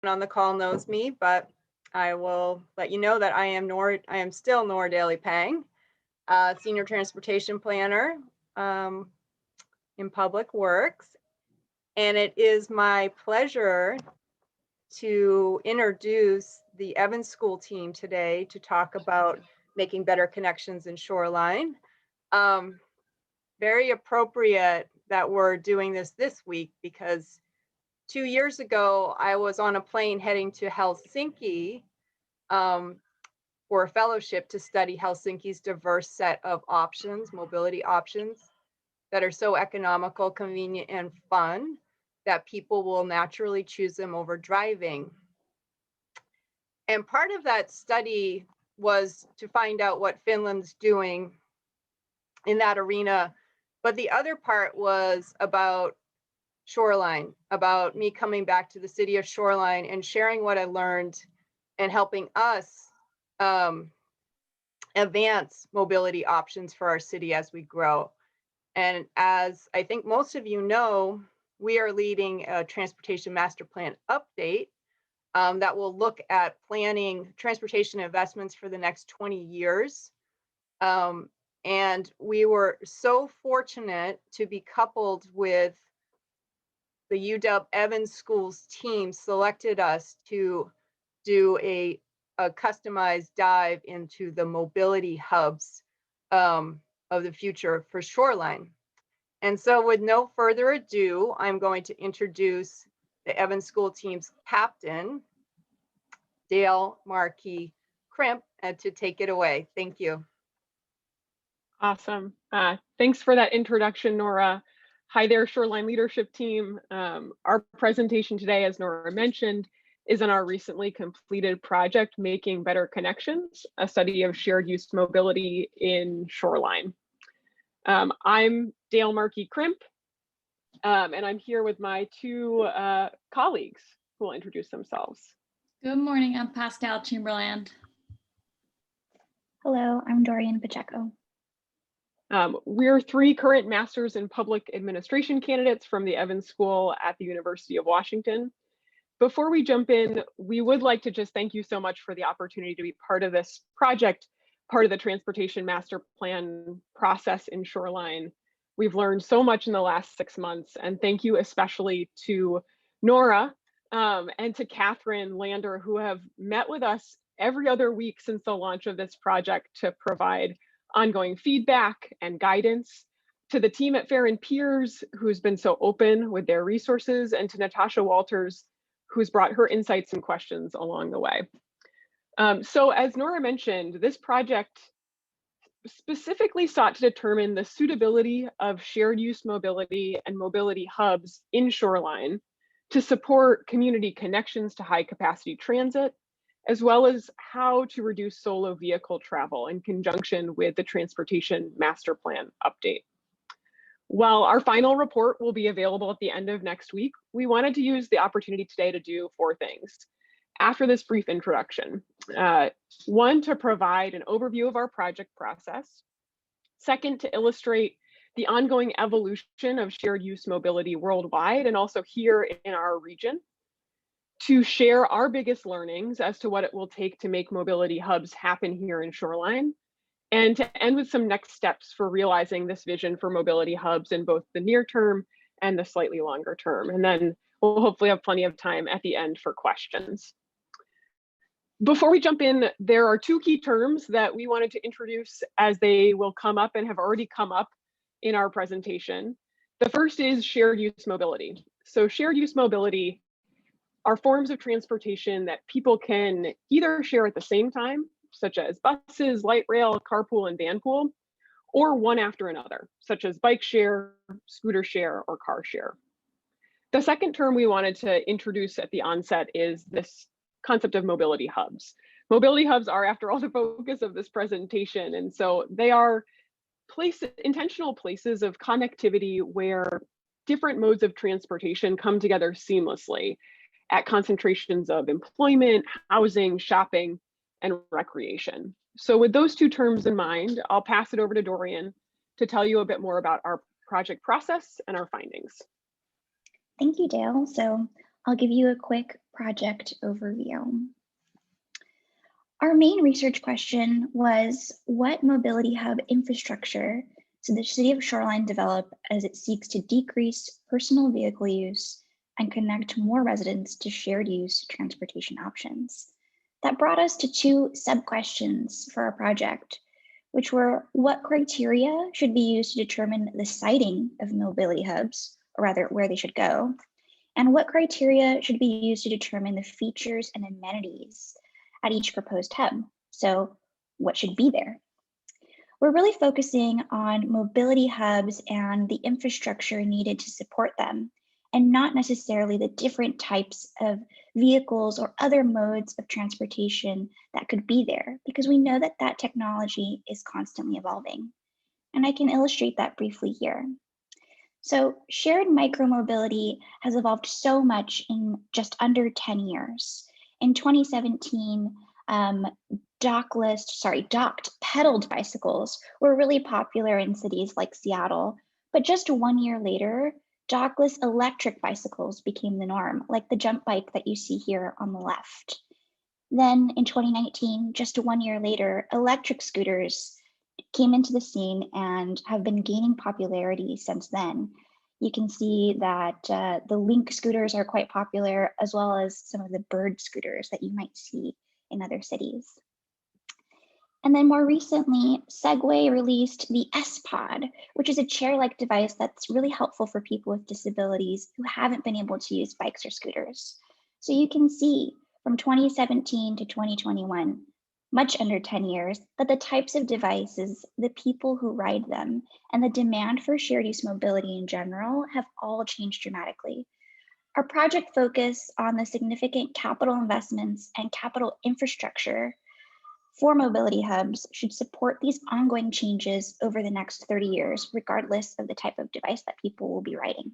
on the call knows me, but I will let you know that I am still Nora Daly Pang, Senior Transportation Planner in Public Works. And it is my pleasure to introduce the Evans School team today to talk about making better connections in Shoreline. Very appropriate that we're doing this week because 2 years ago, I was on a plane heading to Helsinki for a fellowship to study Helsinki's diverse set of options, mobility options that are so economical, convenient, and fun that people will naturally choose them over driving. And part of that study was to find out what Finland's doing in that arena. But the other part was about Shoreline, about me coming back to the city of Shoreline and sharing what I learned and helping us advance mobility options for our city as we grow. And as I think most of you know, we are leading a transportation master plan update that will look at planning transportation investments for the next 20 years. And we were so fortunate to be coupled with the UW Evans Schools team selected us to do a customized dive into the mobility hubs of the future for Shoreline. And so with no further ado, I'm going to introduce the Evans School team's captain, Dale Markey Crimp, and to take it away. Thank you. Awesome. Thanks for that introduction, Nora. Hi there, Shoreline leadership team. Our presentation today, as Nora mentioned, is on our recently completed project, Making Better Connections, a study of shared use mobility in Shoreline. I'm Dale Markey Crimp, and I'm here with my two colleagues who will introduce themselves. Good morning, I'm Pascal Chamberlain. Hello, I'm Dorian Pacheco. We're three current Masters in Public Administration candidates from the Evans School at the University of Washington. Before we jump in, we would like to just thank you so much for the opportunity to be part of this project, part of the Transportation Master Plan process in Shoreline. We've learned so much in the last 6 months, and thank you especially to Nora and to Catherine Lander, who have met with us every other week since the launch of this project to provide ongoing feedback and guidance, to the team at Fair and Peers, who's been so open with their resources, and to Natasha Walters, who's brought her insights and questions along the way. So as Nora mentioned, this project specifically sought to determine the suitability of shared use mobility and mobility hubs in Shoreline to support community connections to high capacity transit, as well as how to reduce solo vehicle travel in conjunction with the Transportation Master Plan update. While our final report will be available at the end of next week, we wanted to use the opportunity today to do 4 things. After this brief introduction, 1, to provide an overview of our project process. 2nd, to illustrate the ongoing evolution of shared use mobility worldwide and also here in our region. To share our biggest learnings as to what it will take to make mobility hubs happen here in Shoreline, and to end with some next steps for realizing this vision for mobility hubs in both the near term and the slightly longer term. And then we'll hopefully have plenty of time at the end for questions. Before we jump in, there are 2 key terms that we wanted to introduce as they will come up and have already come up in our presentation. The first is shared use mobility. So shared use mobility are forms of transportation that people can either share at the same time, such as buses, light rail, carpool, and vanpool, or one after another, such as bike share, scooter share, or car share. The second term we wanted to introduce at the onset is this concept of mobility hubs. Mobility hubs are, after all, the focus of this presentation, and so they are intentional places of connectivity where different modes of transportation come together seamlessly at concentrations of employment, housing, shopping, and recreation. So with those 2 terms in mind, I'll pass it over to Dorian to tell you a bit more about our project process and our findings. Thank you, Dale. So I'll give you a quick project overview. Our main research question was, what mobility hub infrastructure should the city of Shoreline develop as it seeks to decrease personal vehicle use and connect more residents to shared use transportation options? That brought us to two sub-questions for our project, which were, what criteria should be used to determine the siting of mobility hubs, or rather where they should go? And what criteria should be used to determine the features and amenities at each proposed hub? So what should be there? We're really focusing on mobility hubs and the infrastructure needed to support them, and not necessarily the different types of vehicles or other modes of transportation that could be there, because we know that that technology is constantly evolving. And I can illustrate that briefly here. So shared micromobility has evolved so much in just under 10 years. In 2017, docked pedaled bicycles were really popular in cities like Seattle, but just 1 year later, dockless electric bicycles became the norm, like the jump bike that you see here on the left. Then in 2019, just 1 year later, electric scooters came into the scene and have been gaining popularity since then. You can see that the Link scooters are quite popular, as well as some of the Bird scooters that you might see in other cities. And then more recently, Segway released the S-Pod, which is a chair-like device that's really helpful for people with disabilities who haven't been able to use bikes or scooters. So you can see from 2017 to 2021, much under 10 years, that the types of devices, the people who ride them, and the demand for shared use mobility in general have all changed dramatically. Our project focused on the significant capital investments and capital infrastructure for mobility hubs should support these ongoing changes over the next 30 years, regardless of the type of device that people will be riding.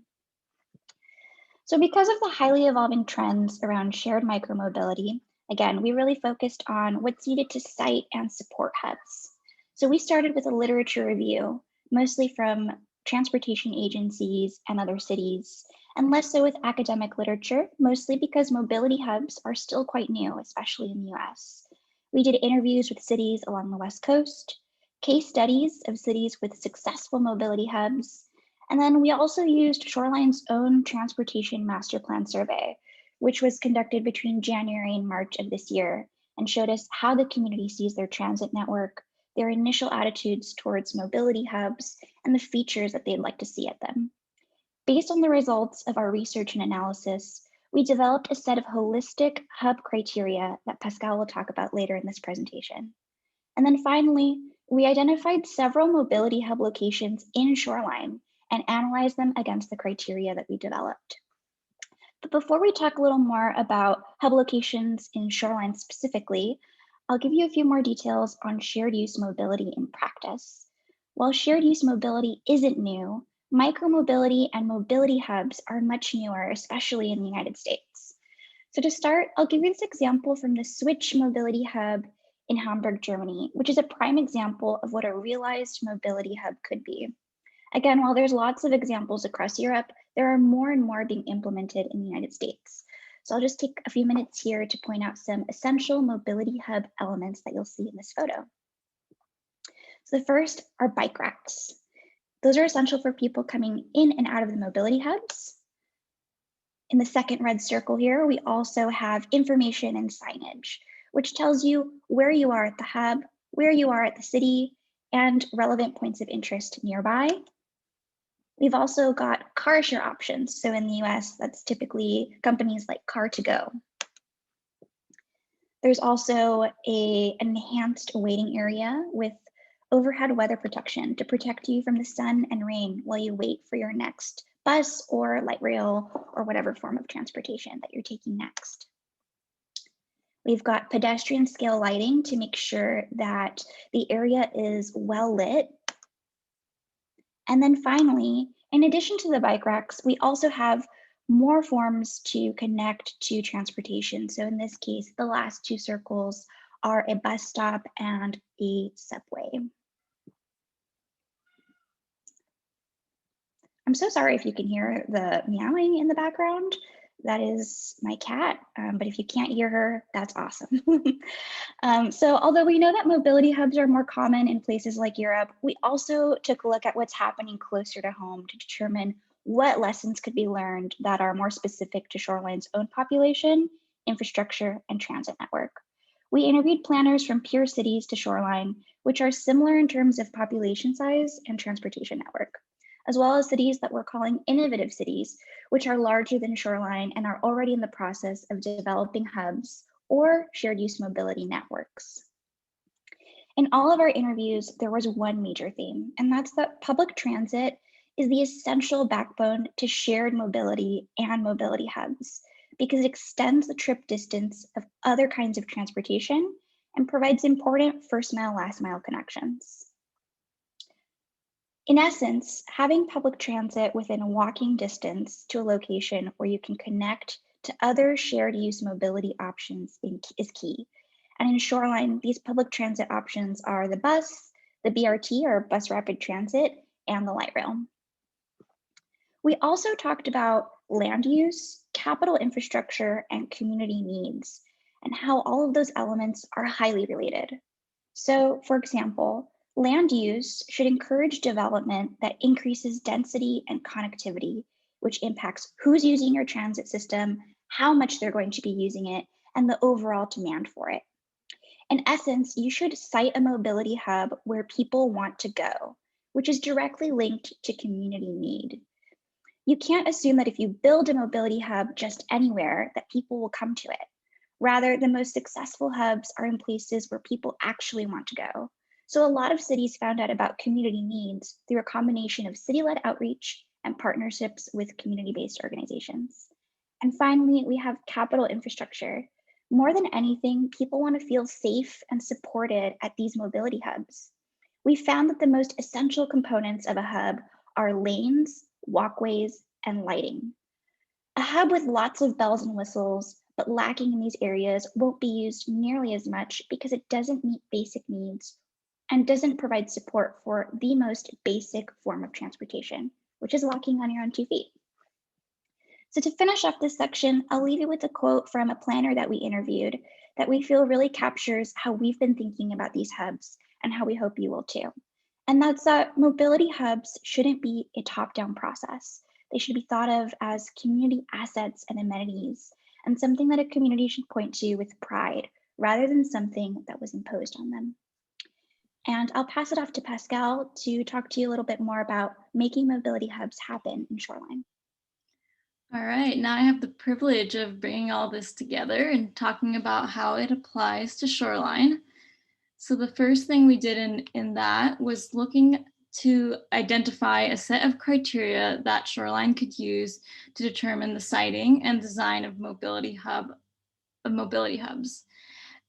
So because of the highly evolving trends around shared micromobility, again, we really focused on what's needed to site and support hubs. So we started with a literature review, mostly from transportation agencies and other cities, and less so with academic literature, mostly because mobility hubs are still quite new, especially in the US. We did interviews with cities along the West Coast, case studies of cities with successful mobility hubs, and then we also used Shoreline's own transportation master plan survey, which was conducted between January and March of this year, and showed us how the community sees their transit network, their initial attitudes towards mobility hubs, and the features that they'd like to see at them. Based on the results of our research and analysis, we developed a set of holistic hub criteria that Pascal will talk about later in this presentation. And then finally, we identified several mobility hub locations in Shoreline and analyzed them against the criteria that we developed. But before we talk a little more about hub locations in Shoreline specifically, I'll give you a few more details on shared use mobility in practice. While shared use mobility isn't new, micromobility and mobility hubs are much newer, especially in the United States. So to start, I'll give you this example from the Switch Mobility Hub in Hamburg, Germany, which is a prime example of what a realized mobility hub could be. Again, while there's lots of examples across Europe, there are more and more being implemented in the United States. So I'll just take a few minutes here to point out some essential mobility hub elements that you'll see in this photo. So the first are bike racks. Those are essential for people coming in and out of the mobility hubs. In the second red circle here, we also have information and signage, which tells you where you are at the hub, where you are at the city, and relevant points of interest nearby. We've also got car share options. So in the US, that's typically companies like Car2Go. There's also an enhanced waiting area with overhead weather protection to protect you from the sun and rain while you wait for your next bus or light rail or whatever form of transportation that you're taking next. We've got pedestrian scale lighting to make sure that the area is well lit. And then finally, in addition to the bike racks, we also have more forms to connect to transportation. So in this case, the last two circles are a bus stop and a subway. I'm so sorry if you can hear the meowing in the background. That is my cat, but if you can't hear her, that's awesome. So although we know that mobility hubs are more common in places like Europe, we also took a look at what's happening closer to home to determine what lessons could be learned that are more specific to Shoreline's own population, infrastructure, and transit network. We interviewed planners from peer cities to Shoreline, which are similar in terms of population size and transportation network, as well as cities that we're calling innovative cities, which are larger than Shoreline and are already in the process of developing hubs or shared use mobility networks. In all of our interviews, there was one major theme, and that's that public transit is the essential backbone to shared mobility and mobility hubs because it extends the trip distance of other kinds of transportation and provides important first mile, last mile connections. In essence, having public transit within a walking distance to a location where you can connect to other shared use mobility options is key. And in Shoreline, these public transit options are the bus, the BRT or bus rapid transit, and the light rail. We also talked about land use, capital infrastructure, and community needs, and how all of those elements are highly related. So, for example, land use should encourage development that increases density and connectivity, which impacts who's using your transit system, how much they're going to be using it, and the overall demand for it. In essence, you should cite a mobility hub where people want to go, which is directly linked to community need. You can't assume that if you build a mobility hub just anywhere, that people will come to it. Rather, the most successful hubs are in places where people actually want to go. So a lot of cities found out about community needs through a combination of city-led outreach and partnerships with community-based organizations. And finally, we have capital infrastructure. More than anything, people want to feel safe and supported at these mobility hubs. We found that the most essential components of a hub are lanes, walkways, and lighting. A hub with lots of bells and whistles, but lacking in these areas won't be used nearly as much because it doesn't meet basic needs and doesn't provide support for the most basic form of transportation, which is walking on your own 2 feet. So to finish off this section, I'll leave you with a quote from a planner that we interviewed that we feel really captures how we've been thinking about these hubs and how we hope you will too. And that's that mobility hubs shouldn't be a top-down process. They should be thought of as community assets and amenities, and something that a community should point to with pride, rather than something that was imposed on them. And I'll pass it off to Pascal to talk to you a little bit more about making mobility hubs happen in Shoreline. All right, now I have the privilege of bringing all this together and talking about how it applies to Shoreline. So the first thing we did in that was looking to identify a set of criteria that Shoreline could use to determine the siting and design of mobility hubs.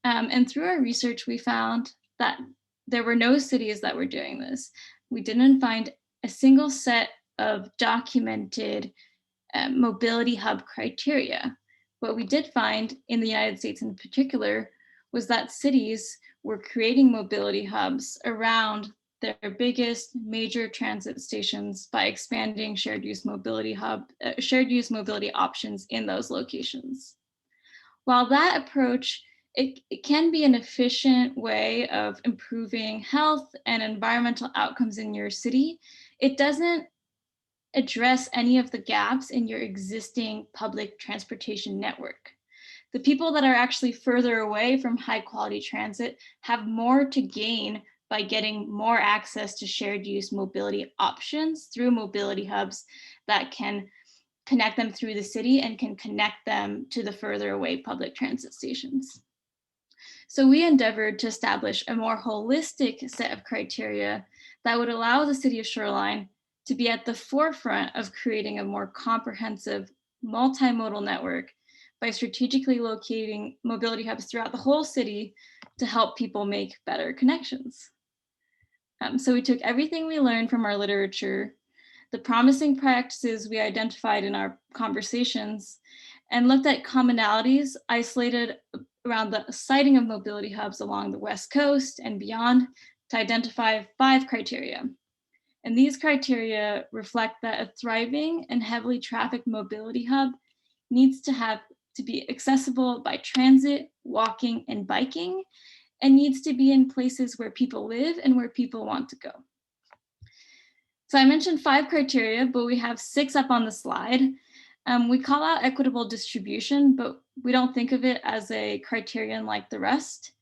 And through our research, we found that there were no cities that were doing this. We didn't find a single set of documented mobility hub criteria. What we did find in the United States in particular was that cities were creating mobility hubs around their biggest major transit stations by expanding shared use mobility options in those locations. While that approach, it can be an efficient way of improving health and environmental outcomes in your city, it doesn't address any of the gaps in your existing public transportation network. The people that are actually further away from high quality transit have more to gain by getting more access to shared use mobility options through mobility hubs that can connect them through the city and can connect them to the further away public transit stations. So we endeavored to establish a more holistic set of criteria that would allow the city of Shoreline to be at the forefront of creating a more comprehensive multimodal network by strategically locating mobility hubs throughout the whole city to help people make better connections. So we took everything we learned from our literature, the promising practices we identified in our conversations, and looked at commonalities isolated around the siting of mobility hubs along the West Coast and beyond to identify 5 criteria. And these criteria reflect that a thriving and heavily trafficked mobility hub needs to be accessible by transit, walking, and biking, and needs to be in places where people live and where people want to go. So I mentioned 5 criteria, but we have 6 up on the slide. We call out equitable distribution, but we don't think of it as a criterion like the rest.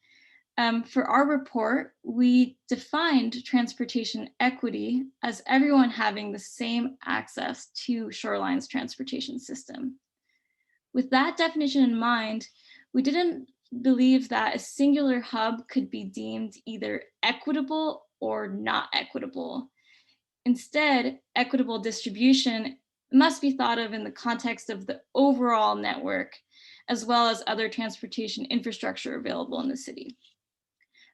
For our report, we defined transportation equity as everyone having the same access to Shoreline's transportation system. With that definition in mind, we didn't believe that a singular hub could be deemed either equitable or not equitable. Instead, equitable distribution must be thought of in the context of the overall network, as well as other transportation infrastructure available in the city.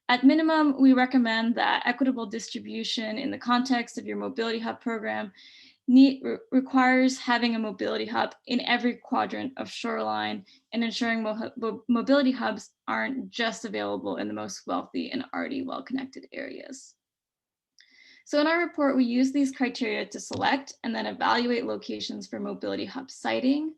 At minimum, we recommend that equitable distribution in the context of your mobility hub program requires having a mobility hub in every quadrant of Shoreline and ensuring mobility hubs aren't just available in the most wealthy and already well-connected areas. So in our report, we use these criteria to select and then evaluate locations for mobility hub siting.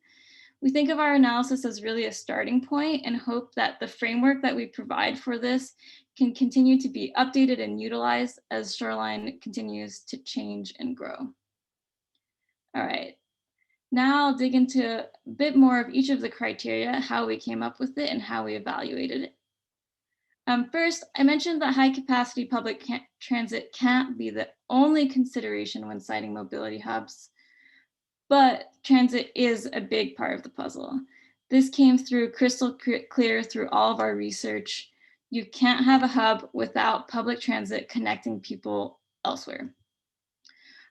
We think of our analysis as really a starting point and hope that the framework that we provide for this can continue to be updated and utilized as Shoreline continues to change and grow. All right, now I'll dig into a bit more of each of the criteria, how we came up with it and how we evaluated it. First, I mentioned that high capacity public transit can't be the only consideration when citing mobility hubs, but transit is a big part of the puzzle. This came through crystal clear through all of our research. You can't have a hub without public transit connecting people elsewhere.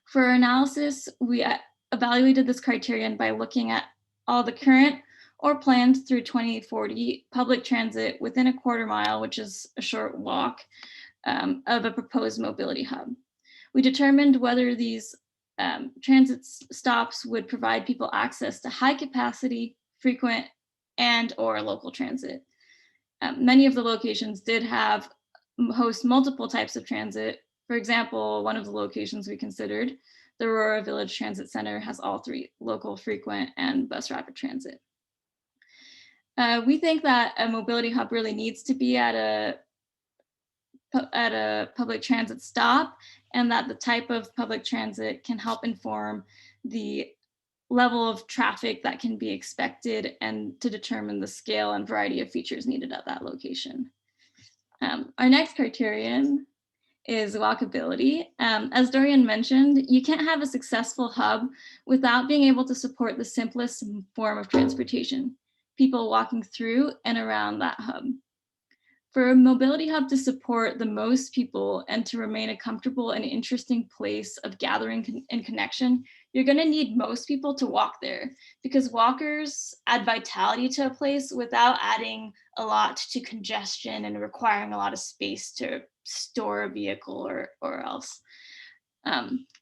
For our analysis, we evaluated this criterion by looking at all the current or planned through 2040 public transit within a quarter mile, which is a short walk, of a proposed mobility hub. We determined whether these transit stops would provide people access to high capacity, frequent, and or local transit. Many of the locations did host multiple types of transit. For example, one of the locations we considered, the Aurora Village Transit Center, has all 3, local, frequent, and bus rapid transit. We think that a mobility hub really needs to be at a public transit stop, and that the type of public transit can help inform the level of traffic that can be expected and to determine the scale and variety of features needed at that location. Our next criterion is walkability. As Dorian mentioned, you can't have a successful hub without being able to support the simplest form of transportation, people walking through and around that hub. For a mobility hub to support the most people and to remain a comfortable and interesting place of gathering and connection, you're going to need most people to walk there, because walkers add vitality to a place without adding a lot to congestion and requiring a lot of space to store a vehicle or else.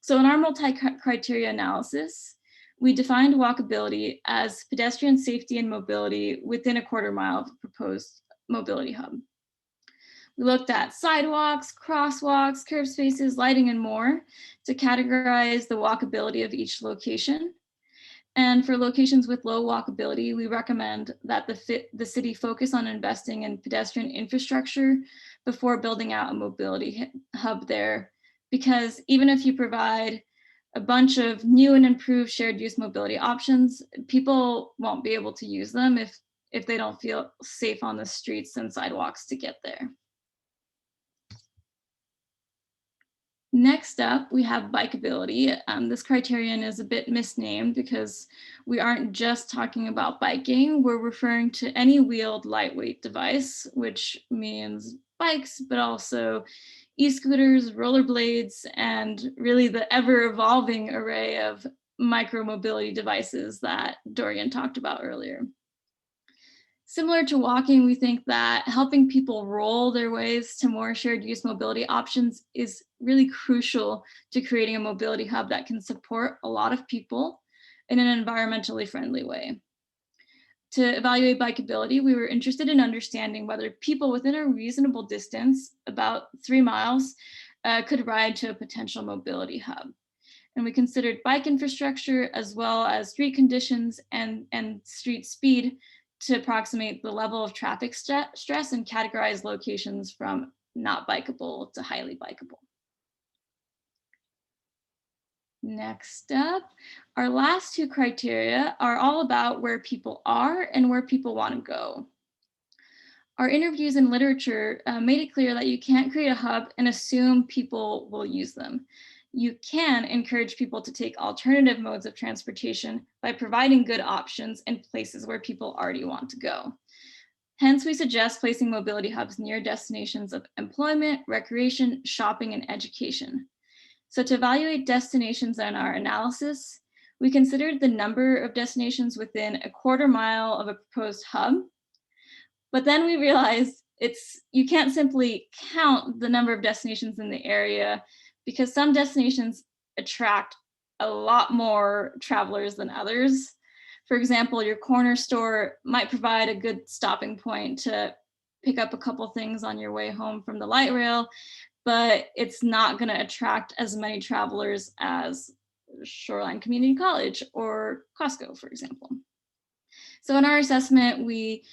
So in our multi-criteria analysis, we defined walkability as pedestrian safety and mobility within a quarter mile of the proposed mobility hub. We looked at sidewalks, crosswalks, curb spaces, lighting, and more to categorize the walkability of each location. And for locations with low walkability, we recommend that the city focus on investing in pedestrian infrastructure before building out a mobility hub there. Because even if you provide a bunch of new and improved shared use mobility options, people won't be able to use them if they don't feel safe on the streets and sidewalks to get there. Next up, we have bikeability. This criterion is a bit misnamed because we aren't just talking about biking. We're referring to any wheeled lightweight device, which means bikes, but also e-scooters, rollerblades, and really the ever-evolving array of micro-mobility devices that Dorian talked about earlier. Similar to walking, we think that helping people roll their ways to more shared use mobility options is really crucial to creating a mobility hub that can support a lot of people in an environmentally friendly way. To evaluate bikeability, we were interested in understanding whether people within a reasonable distance, about 3 miles, could ride to a potential mobility hub. And we considered bike infrastructure as well as street conditions and street speed to approximate the level of traffic stress and categorize locations from not bikeable to highly bikeable. Next up, our last two criteria are all about where people are and where people want to go. Our interviews and literature made it clear that you can't create a hub and assume people will use them. You can encourage people to take alternative modes of transportation by providing good options in places where people already want to go. Hence, we suggest placing mobility hubs near destinations of employment, recreation, shopping, and education. So to evaluate destinations in our analysis, we considered the number of destinations within a quarter mile of a proposed hub. But then we realized you can't simply count the number of destinations in the area because some destinations attract a lot more travelers than others. For example, your corner store might provide a good stopping point to pick up a couple things on your way home from the light rail, but it's not going to attract as many travelers as Shoreline Community College or Costco, for example. So in our assessment, we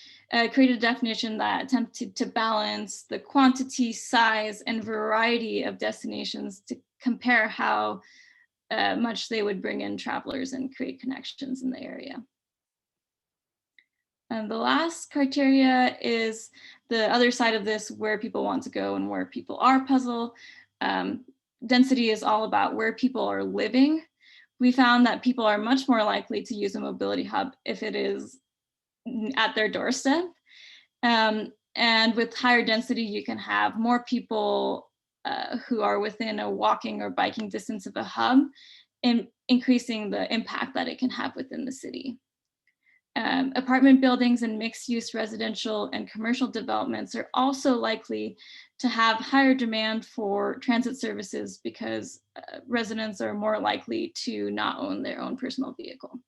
created a definition that attempted to balance the quantity, size, and variety of destinations to compare how much they would bring in travelers and create connections in the area. And the last criteria is the other side of this, where people want to go and where people are puzzle. Density is all about where people are living. We found that people are much more likely to use a mobility hub if it is at their doorstep. And with higher density, you can have more people who are within a walking or biking distance of a hub, and increasing the impact that it can have within the city. Apartment buildings and mixed-use residential and commercial developments are also likely to have higher demand for transit services because residents are more likely to not own their own personal vehicle.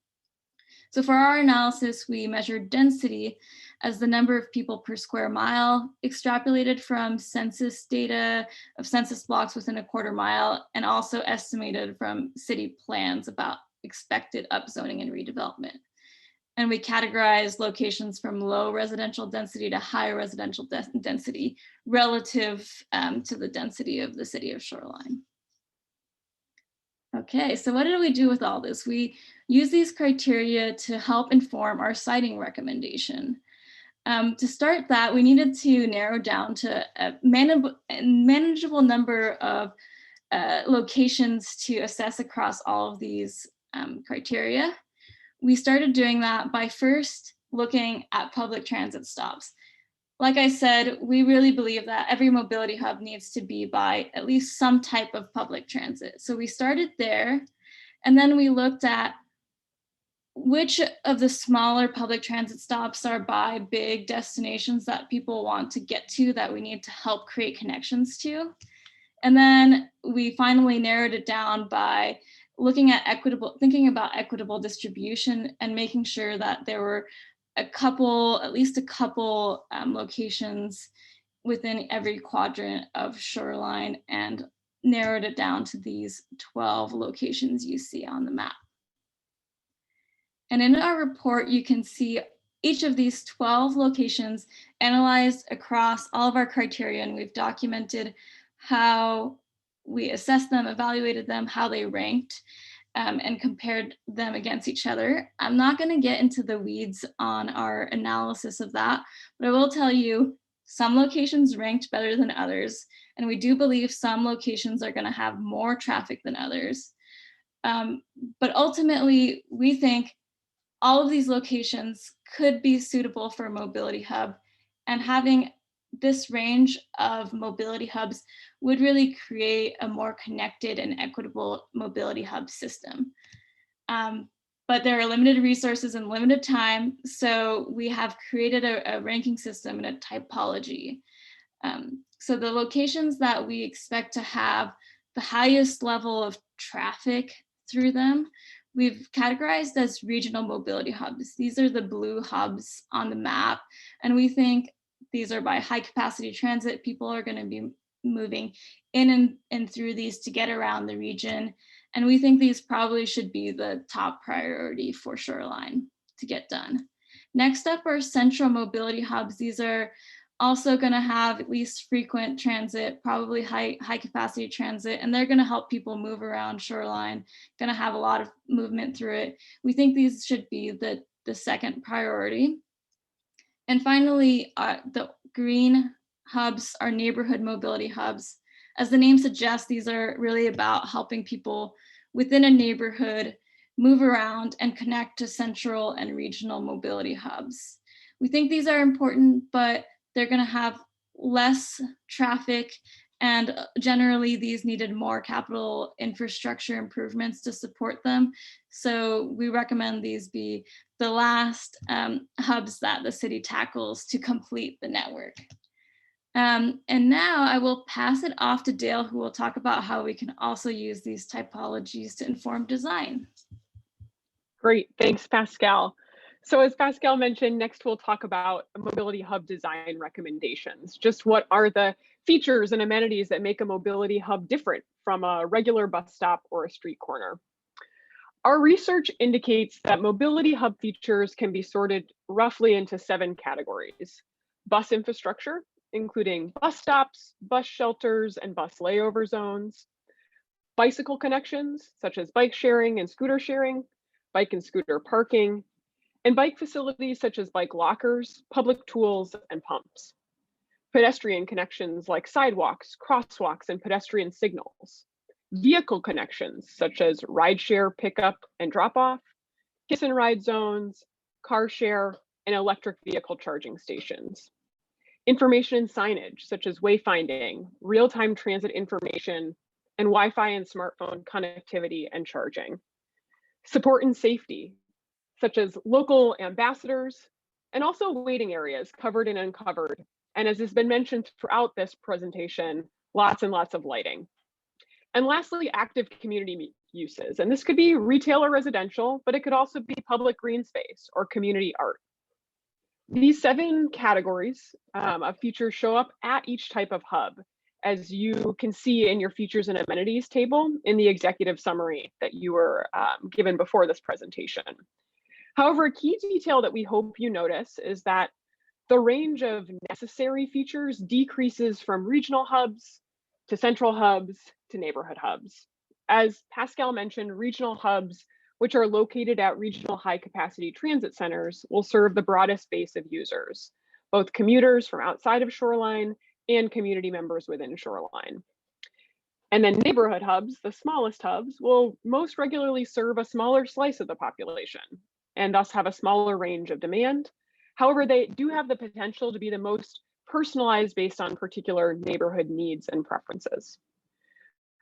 So for our analysis, we measured density as the number of people per square mile, extrapolated from census data of census blocks within a quarter mile, and also estimated from city plans about expected upzoning and redevelopment. And we categorized locations from low residential density to high residential density relative to the density of the city of Shoreline. Okay, so what did we do with all this? We use these criteria to help inform our siting recommendation. To start that, we needed to narrow down to a manageable number of locations to assess across all of these criteria. We started doing that by first looking at public transit stops. Like I said, we really believe that every mobility hub needs to be by at least some type of public transit. So we started there, and then we looked at which of the smaller public transit stops are by big destinations that people want to get to that we need to help create connections to. And then we finally narrowed it down by looking at thinking about equitable distribution and making sure that there were at least a couple locations within every quadrant of Shoreline, and narrowed it down to these 12 locations you see on the map. And in our report, you can see each of these 12 locations analyzed across all of our criteria, and we've documented how we assessed them, evaluated them, how they ranked, and compared them against each other. I'm not going to get into the weeds on our analysis of that, but I will tell you some locations ranked better than others, and we do believe some locations are going to have more traffic than others. But ultimately, we think all of these locations could be suitable for a mobility hub, and having this range of mobility hubs would really create a more connected and equitable mobility hub system. But there are limited resources and limited time, so we have created a ranking system and a typology. So the locations that we expect to have the highest level of traffic through them, we've categorized as regional mobility hubs. These are the blue hubs on the map, and we think these are by high capacity transit. People are going to be moving in and through these to get around the region. And we think these probably should be the top priority for Shoreline to get done. Next up are central mobility hubs. These are also going to have at least frequent transit, probably high capacity transit, and they're going to help people move around Shoreline, going to have a lot of movement through it. We think these should be the second priority. And finally, the green hubs are neighborhood mobility hubs. As the name suggests, these are really about helping people within a neighborhood move around and connect to central and regional mobility hubs. We think these are important, but they're going to have less traffic, and generally these needed more capital infrastructure improvements to support them. So we recommend these be the last hubs that the city tackles to complete the network. And now I will pass it off to Dale, who will talk about how we can also use these typologies to inform design. Great, thanks, Pascal. So as Pascal mentioned, next we'll talk about mobility hub design recommendations. Just what are the features and amenities that make a mobility hub different from a regular bus stop or a street corner? Our research indicates that mobility hub features can be sorted roughly into 7 categories. Bus infrastructure, including bus stops, bus shelters, and bus layover zones. Bicycle connections, such as bike sharing and scooter sharing, bike and scooter parking, and bike facilities such as bike lockers, public tools, and pumps. Pedestrian connections like sidewalks, crosswalks, and pedestrian signals. Vehicle connections such as rideshare pickup and drop off, kiss and ride zones, car share, and electric vehicle charging stations. Information and signage such as wayfinding, real-time transit information, and Wi-Fi and smartphone connectivity and charging. Support and safety, such as local ambassadors, and also waiting areas covered and uncovered. And as has been mentioned throughout this presentation, lots and lots of lighting. And lastly, active community uses. And this could be retail or residential, but it could also be public green space or community art. These 7 categories of features show up at each type of hub, as you can see in your features and amenities table in the executive summary that you were given before this presentation. However, a key detail that we hope you notice is that the range of necessary features decreases from regional hubs to central hubs to neighborhood hubs. As Pascal mentioned, regional hubs, which are located at regional high capacity transit centers, will serve the broadest base of users, both commuters from outside of Shoreline and community members within Shoreline. And then neighborhood hubs, the smallest hubs, will most regularly serve a smaller slice of the population and thus have a smaller range of demand. However, they do have the potential to be the most personalized based on particular neighborhood needs and preferences.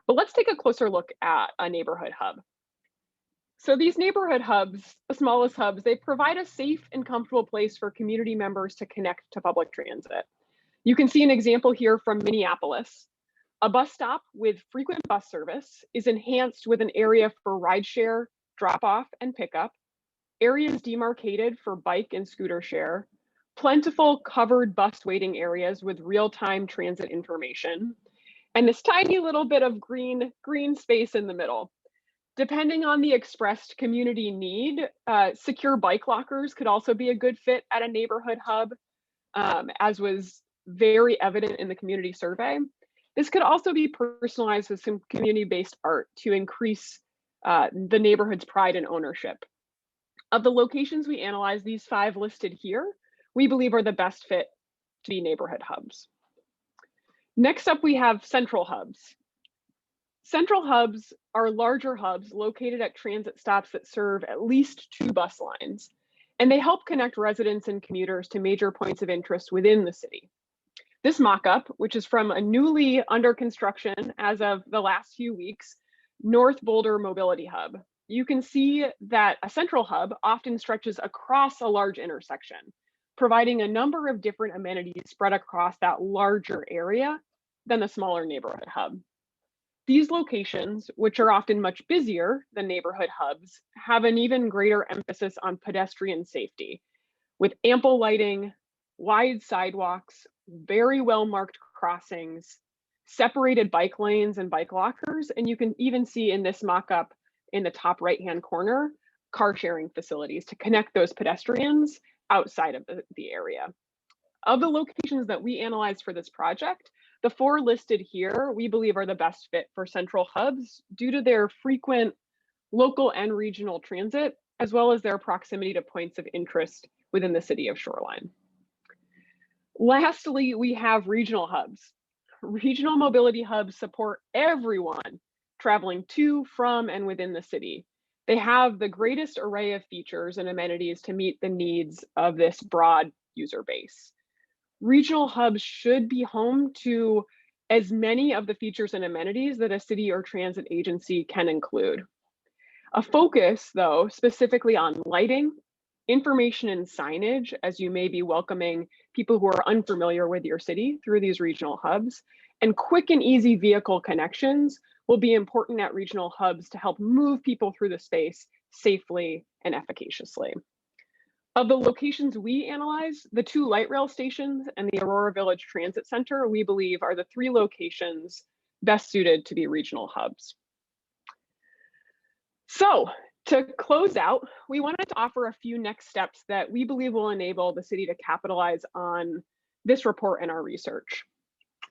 But let's take a closer look at a neighborhood hub. So these neighborhood hubs, the smallest hubs, they provide a safe and comfortable place for community members to connect to public transit. You can see an example here from Minneapolis. A bus stop with frequent bus service is enhanced with an area for rideshare, drop-off, and pickup, areas demarcated for bike and scooter share, plentiful covered bus waiting areas with real-time transit information, and this tiny little bit of green space in the middle. Depending on the expressed community need, secure bike lockers could also be a good fit at a neighborhood hub, as was very evident in the community survey. This could also be personalized with some community-based art to increase the neighborhood's pride and ownership. Of the locations we analyzed, these 5 listed here, we believe are the best fit to be neighborhood hubs. Next up, we have central hubs. Central hubs are larger hubs located at transit stops that serve at least 2 bus lines, and they help connect residents and commuters to major points of interest within the city. This mock-up, which is from a newly under construction as of the last few weeks, North Boulder Mobility Hub. You can see that a central hub often stretches across a large intersection, providing a number of different amenities spread across that larger area than the smaller neighborhood hub. These locations, which are often much busier than neighborhood hubs, have an even greater emphasis on pedestrian safety, with ample lighting, wide sidewalks, very well-marked crossings, separated bike lanes and bike lockers, and you can even see in this mock-up in the top right-hand corner, car sharing facilities to connect those pedestrians outside of the area. Of the locations that we analyzed for this project, the 4 listed here, we believe are the best fit for central hubs due to their frequent local and regional transit, as well as their proximity to points of interest within the city of Shoreline. Lastly, we have regional hubs. Regional mobility hubs support everyone traveling to, from, and within the city. They have the greatest array of features and amenities to meet the needs of this broad user base. Regional hubs should be home to as many of the features and amenities that a city or transit agency can include. A focus, though, specifically on lighting, information and signage, as you may be welcoming people who are unfamiliar with your city through these regional hubs, and quick and easy vehicle connections will be important at regional hubs to help move people through the space safely and efficaciously. Of the locations we analyzed, the 2 light rail stations and the Aurora Village Transit Center, we believe, are the 3 locations best suited to be regional hubs. So to close out, we wanted to offer a few next steps that we believe will enable the city to capitalize on this report and our research.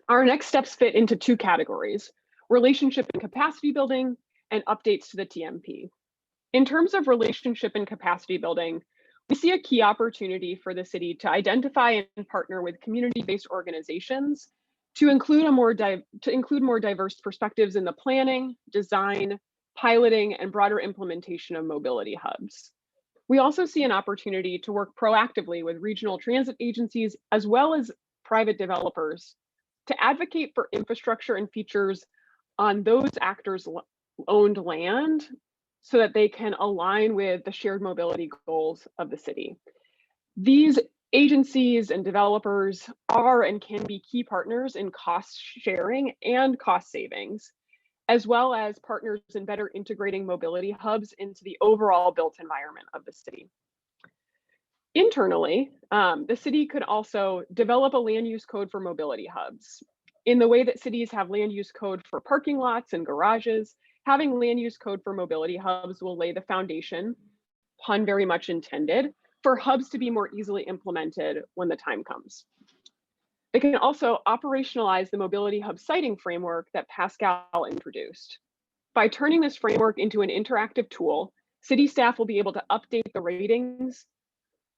Our next steps fit into 2 categories: relationship and capacity building and updates to the TMP. In terms of relationship and capacity building, we see a key opportunity for the city to identify and partner with community-based organizations to include more diverse perspectives in the planning, design, piloting, and broader implementation of mobility hubs. We also see an opportunity to work proactively with regional transit agencies as well as private developers to advocate for infrastructure and features on those actors' owned land so that they can align with the shared mobility goals of the city. These agencies and developers are and can be key partners in cost sharing and cost savings, as well as partners in better integrating mobility hubs into the overall built environment of the city. Internally, the city could also develop a land use code for mobility hubs. In the way that cities have land use code for parking lots and garages, having land use code for mobility hubs will lay the foundation, pun very much intended, for hubs to be more easily implemented when the time comes. They can also operationalize the mobility hub siting framework that Pascal introduced. By turning this framework into an interactive tool, city staff will be able to update the ratings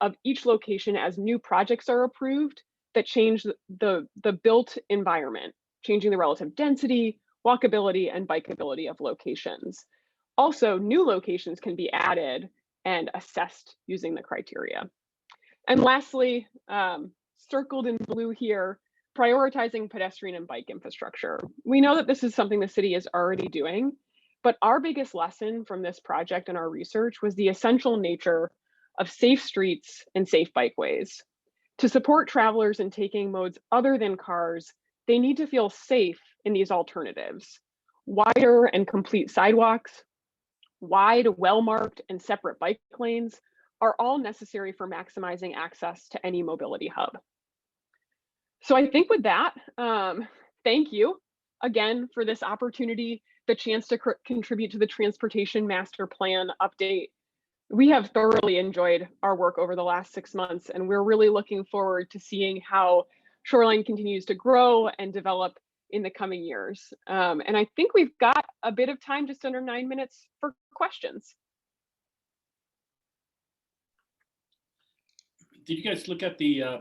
of each location as new projects are approved that change the built environment, changing the relative density, walkability, and bikeability of locations. Also, new locations can be added and assessed using the criteria. And lastly, circled in blue here, prioritizing pedestrian and bike infrastructure. We know that this is something the city is already doing, but our biggest lesson from this project and our research was the essential nature of safe streets and safe bikeways. To support travelers in taking modes other than cars, they need to feel safe in these alternatives. Wider and complete sidewalks, wide, well-marked and separate bike lanes are all necessary for maximizing access to any mobility hub. So I think with that, thank you again for this opportunity, the chance to contribute to the Transportation Master Plan update. We have thoroughly enjoyed our work over the last 6 months, and we're really looking forward to seeing how Shoreline continues to grow and develop in the coming years. And I think we've got a bit of time, just under 9 minutes, for questions. Did you guys look at the